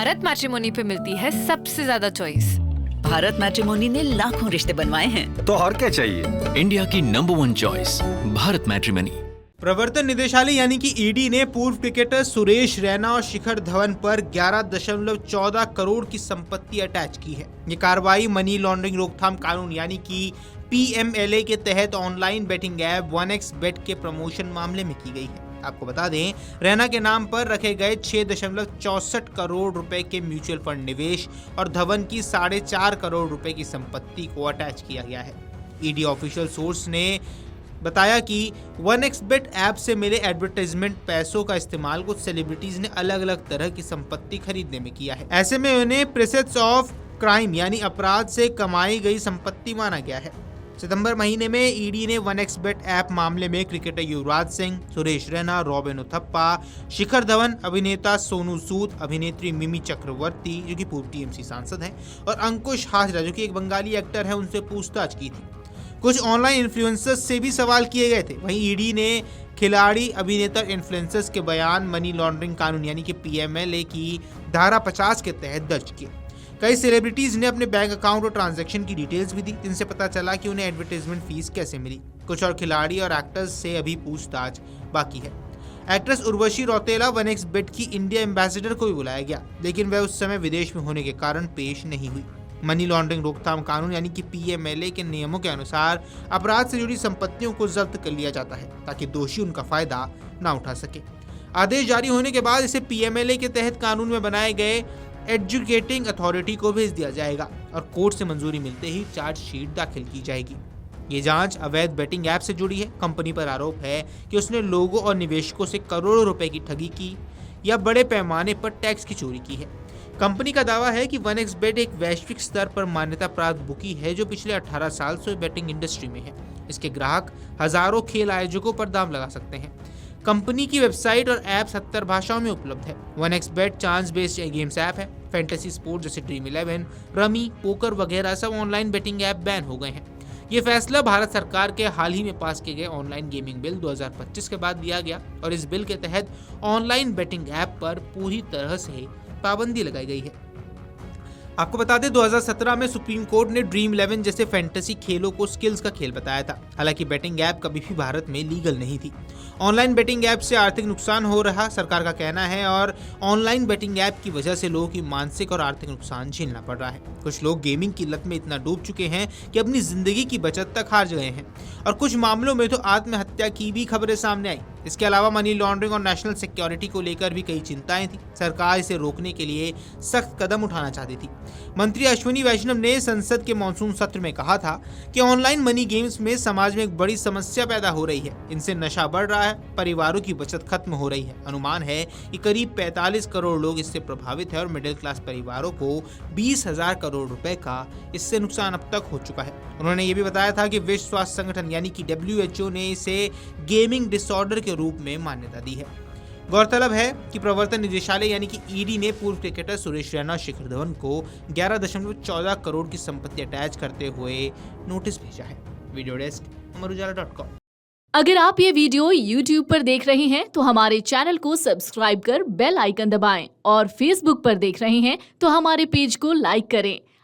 Bharat matrimony पे मिलती है सबसे ज्यादा चॉइस। भारत मैट्रिमोनी ने लाखों रिश्ते बनवाए हैं। तो और क्या चाहिए? इंडिया की नंबर 1 चॉइस भारत मैट्रिमोनी। प्रवर्तन निदेशालय यानी कि ईडी ने पूर्व क्रिकेटर सुरेश रैना और शिखर धवन पर 11.14 करोड़ की संपत्ति अटैच की है। ये कार्रवाई मनी लॉन्ड्रिंग रोकथाम कानून यानी कि PMLA के तहत ऑनलाइन बेटिंग ऐप 1xBet के प्रमोशन मामले में की गई है। आपको बता दें, रैना के नाम पर रखे गए 6.64 करोड़ रुपए के म्यूचुअल फंड निवेश और धवन की 4.5 करोड़ रुपए की संपत्ति को अटैच किया गया है। ईडी ऑफिशियल सोर्स ने बताया कि 1xBet ऐप से मिले एडवर्टाइजमेंट पैसों का इस्तेमाल कुछ सेलिब्रिटीज ने अलग अलग तरह की संपत्ति खरीदने में किया है। ऐसे में उन्हें प्रेसेट्स ऑफ क्राइम यानी अपराध से कमाई गई संपत्ति माना गया है। सितंबर महीने में ईडी ने 1xBet ऐप मामले में क्रिकेटर युवराज सिंह, सुरेश रैना, रॉबिन उथप्पा, शिखर धवन, अभिनेता सोनू सूद, अभिनेत्री मिमी चक्रवर्ती जो कि पूर्व TMC सांसद हैं, और अंकुश हाजरा जो कि एक बंगाली एक्टर है, उनसे पूछताछ की थी। कुछ ऑनलाइन इन्फ्लुएंसर्स से भी सवाल किए गए थे। वहीं ईडी ने खिलाड़ी, अभिनेता, इन्फ्लुएंसर्स के बयान मनी लॉन्ड्रिंग कानून यानी कि PMLA की धारा 50 के तहत दर्ज किए। कई सेलिब्रिटीज ने अपने बैंक अकाउंट और ट्रांजैक्शन की डिटेल्स भी दी, जिनसे पता चला कि उन्हें एडवर्टाइजमेंट फीस कैसे मिली। कुछ और खिलाड़ी और एक्टर्स से अभी पूछताछ बाकी है। एक्ट्रेस उर्वशी रौतेला 1xBet की इंडिया एम्बेसडर को भी बुलाया गया, लेकिन वह उस समय विदेश में होने के कारण पेश नहीं हुई। मनी लॉन्ड्रिंग रोकथाम कानून यानी कि PMLA के नियमों के अनुसार अपराध से जुड़ी संपत्तियों को जब्त कर लिया जाता है ताकि दोषी उनका फायदा न उठा सके। आदेश जारी होने के बाद इसे PMLA के तहत कानून में बनाए गए एडजुकेटिंग अथॉरिटी को भेज दिया जाएगा और कोर्ट से मंजूरी मिलते ही चार्जशीट दाखिल की जाएगी। ये जांच अवैध बेटिंग ऐप से जुड़ी है। कंपनी पर आरोप है कि उसने लोगों और निवेशकों से करोड़ों रुपए की ठगी की या बड़े पैमाने पर टैक्स की चोरी की है। कंपनी का दावा है कि 1xBet एक वैश्विक स्तर पर मान्यता प्राप्त बुकी है जो पिछले 18 साल से बेटिंग इंडस्ट्री में है। इसके ग्राहक हजारों खेल आयोजकों पर दाम लगा सकते हैं। कंपनी की वेबसाइट और ऐप 70 भाषाओं में उपलब्ध है। 1xBet chance based games app है। फैंटेसी स्पोर्ट जैसे ड्रीम 11, रमी, पोकर वगैरह सब ऑनलाइन बेटिंग ऐप बैन हो गए हैं। ये फैसला भारत सरकार के हाल ही में पास किए गए ऑनलाइन गेमिंग बिल 2025 के बाद लिया गया और इस बिल के तहत ऑनलाइन बेटिंग ऐप पर पूरी तरह से पाबंदी लगाई गई है। आपको बता दें, 2017 में सुप्रीम कोर्ट ने ड्रीम 11 जैसे फैंटेसी खेलों को स्किल्स का खेल बताया था। हालांकि बेटिंग ऐप कभी भी भारत में लीगल नहीं थी। ऑनलाइन बेटिंग ऐप से आर्थिक नुकसान हो रहा सरकार का कहना है और ऑनलाइन बेटिंग ऐप की वजह से लोगों की मानसिक और आर्थिक नुकसान झेलना पड़ रहा है। कुछ लोग गेमिंग की लत में इतना डूब चुके हैं कि अपनी जिंदगी की बचत तक हार गए हैं और कुछ मामलों में तो आत्महत्या की भी खबरें सामने आई। इसके अलावा मनी लॉन्ड्रिंग और नेशनल सिक्योरिटी को लेकर भी कई चिंताएं थी। सरकार इसे रोकने के लिए सख्त कदम उठाना चाहती थी। मंत्री अश्विनी वैष्णव ने संसद के मॉनसून सत्र में कहा था कि ऑनलाइन मनी गेम्स में समाज में एक बड़ी समस्या पैदा हो रही है। इनसे नशा बढ़ रहा है, परिवारों की बचत खत्म हो रही है। अनुमान है कि करीब 45 करोड़ लोग इससे प्रभावित है और मिडिल क्लास परिवारों को 20,000 करोड़ रुपए का इससे नुकसान अब तक हो चुका है। उन्होंने ये भी बताया था कि विश्व स्वास्थ्य संगठन यानी कि WHO ने इसे गेमिंग डिसऑर्डर के रूप में मान्यता दी है। गौरतलब है कि प्रवर्तन निदेशालय यानी कि ईडी ने पूर्व क्रिकेटर सुरेश रैना और शिखर धवन को 11.14 करोड़ की संपत्ति अटैच करते हुए नोटिस भेजा है। वीडियो डेस्क अमरउजाला.com। अगर आप ये वीडियो YouTube पर देख रहे हैं तो हमारे चैनल को सब्सक्राइब कर बेल आइकन दबाएं और Facebook पर देख रहे हैं तो हमारे पेज को लाइक करें।